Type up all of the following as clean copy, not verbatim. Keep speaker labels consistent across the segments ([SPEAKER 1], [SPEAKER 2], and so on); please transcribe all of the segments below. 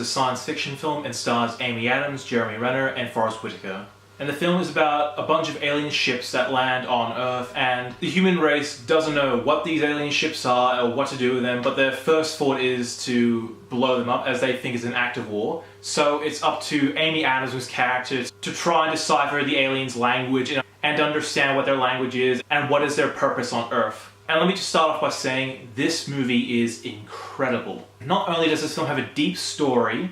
[SPEAKER 1] science fiction film and stars Amy Adams, Jeremy Renner, and Forest Whitaker. And the film is about a bunch of alien ships that land on Earth, and the human race doesn't know what these alien ships are or what to do with them, but their first thought is to blow them up, as they think is an act of war. So it's up to Amy Adams' character to try and decipher the aliens' language and understand what their language is and what is their purpose on Earth. And let me just start off by saying this movie is incredible. Not only does this film have a deep story,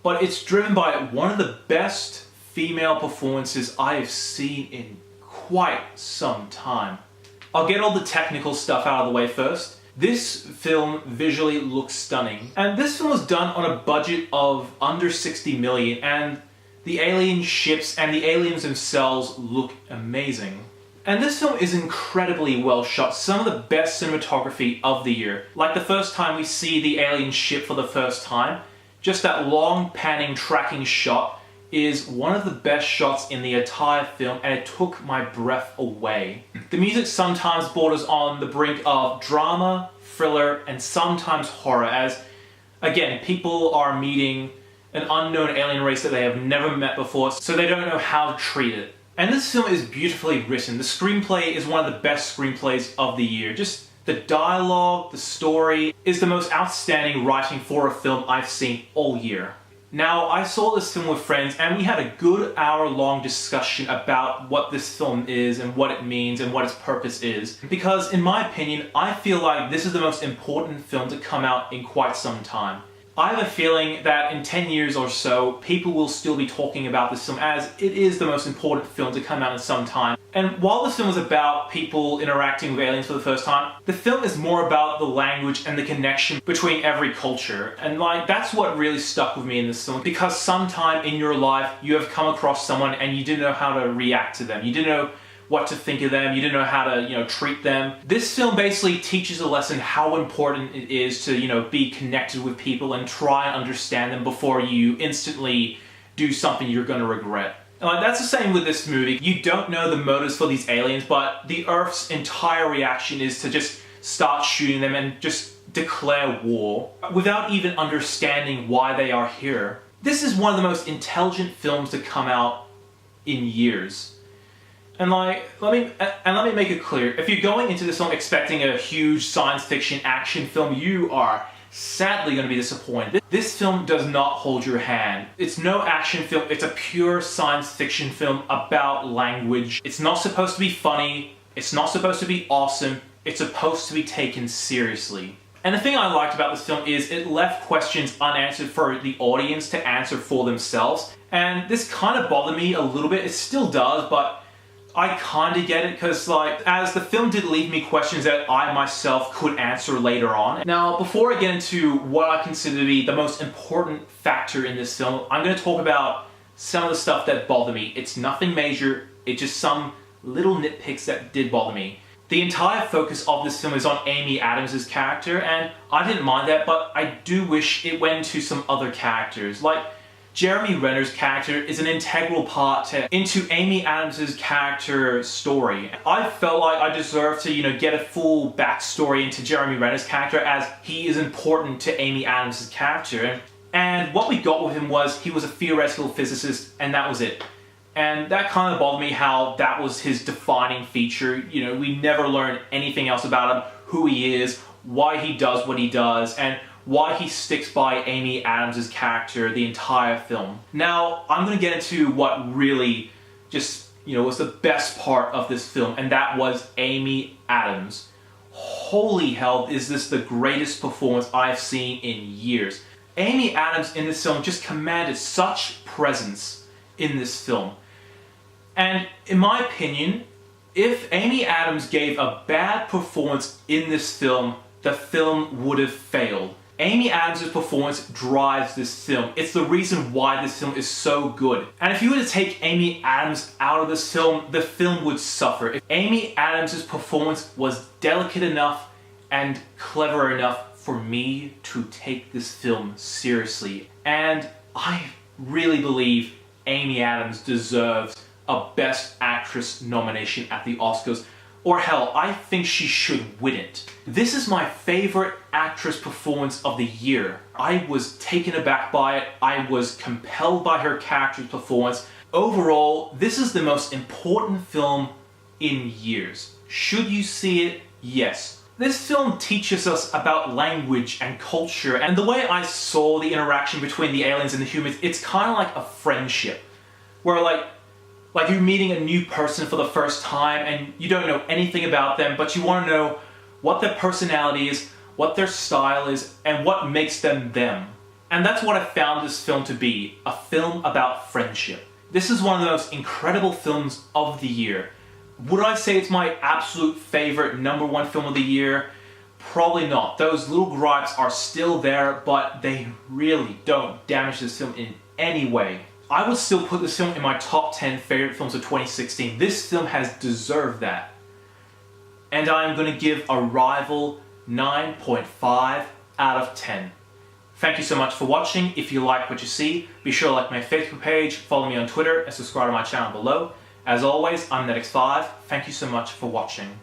[SPEAKER 1] but it's driven by one of the best female performances I have seen in quite some time. I'll get all the technical stuff out of the way first. This film visually looks stunning, and this film was done on a budget of under 60 million, and the alien ships and the aliens themselves look amazing. And this film is incredibly well shot, some of the best cinematography of the year. Like the first time we see the alien ship for the first time, just that long panning tracking shot is one of the best shots in the entire film, and it took my breath away. The music sometimes borders on the brink of drama, thriller, and sometimes horror, as, again, people are meeting an unknown alien race that they have never met before, so they don't know how to treat it. And this film is beautifully written. The screenplay is one of the best screenplays of the year. Just the dialogue, the story, is the most outstanding writing for a film I've seen all year. Now, I saw this film with friends, and we had a good hour-long discussion about what this film is and what it means and what its purpose is. Because, in my opinion, I feel like this is the most important film to come out in quite some time. I have a feeling that in 10 years or so, people will still be talking about this film, as it is the most important film to come out in some time. And while this film is about people interacting with aliens for the first time, the film is more about the language and the connection between every culture. And that's what really stuck with me in this film, because sometime in your life you have come across someone and you didn't know how to react to them. You didn't know what to think of them, you didn't know how to, treat them. This film basically teaches a lesson how important it is to, be connected with people and try and understand them before you instantly do something you're gonna regret. And that's the same with this movie. You don't know the motives for these aliens, but the Earth's entire reaction is to just start shooting them and just declare war without even understanding why they are here. This is one of the most intelligent films to come out in years. And let me make it clear, if you're going into this film expecting a huge science fiction action film, you are sadly going to be disappointed. This film does not hold your hand. It's no action film, it's a pure science fiction film about language. It's not supposed to be funny, it's not supposed to be awesome, it's supposed to be taken seriously. And the thing I liked about this film is it left questions unanswered for the audience to answer for themselves. And this kind of bothered me a little bit. It still does, but I kind of get it, because as the film did leave me questions that I myself could answer later on. Now, before I get into what I consider to be the most important factor in this film, I'm going to talk about some of the stuff that bothered me. It's nothing major, it's just some little nitpicks that did bother me. The entire focus of this film is on Amy Adams' character, and I didn't mind that, but I do wish it went into some other characters. Jeremy Renner's character is an integral part into Amy Adams' character story. I felt like I deserved to, get a full backstory into Jeremy Renner's character, as he is important to Amy Adams' character. And what we got with him was he was a theoretical physicist, and that was it. And that kind of bothered me, how that was his defining feature. We never learned anything else about him, who he is, why he does what he does, and why he sticks by Amy Adams' character the entire film. Now, I'm going to get into what really just, was the best part of this film, and that was Amy Adams. Holy hell, is this the greatest performance I've seen in years. Amy Adams in this film just commanded such presence in this film. And in my opinion, if Amy Adams gave a bad performance in this film, the film would have failed. Amy Adams' performance drives this film. It's the reason why this film is so good. And if you were to take Amy Adams out of this film, the film would suffer. If Amy Adams' performance was delicate enough and clever enough for me to take this film seriously. And I really believe Amy Adams deserves a Best Actress nomination at the Oscars. Or hell, I think she should win it. This is my favorite actress performance of the year. I was taken aback by it. I was compelled by her character's performance. Overall, this is the most important film in years. Should you see it? Yes. This film teaches us about language and culture, and the way I saw the interaction between the aliens and the humans, it's kind of like a friendship. Where like you're meeting a new person for the first time and you don't know anything about them, but you want to know what their personality is, what their style is, and what makes them them. And that's what I found this film to be, a film about friendship. This is one of the most incredible films of the year. Would I say it's my absolute favorite #1 film of the year? Probably not. Those little gripes are still there, but they really don't damage this film in any way. I would still put this film in my top 10 favorite films of 2016. This film has deserved that. And I am going to give Arrival 9.5 out of 10. Thank you so much for watching. If you like what you see, be sure to like my Facebook page, follow me on Twitter, and subscribe to my channel below. As always, I'm NETX5. Thank you so much for watching.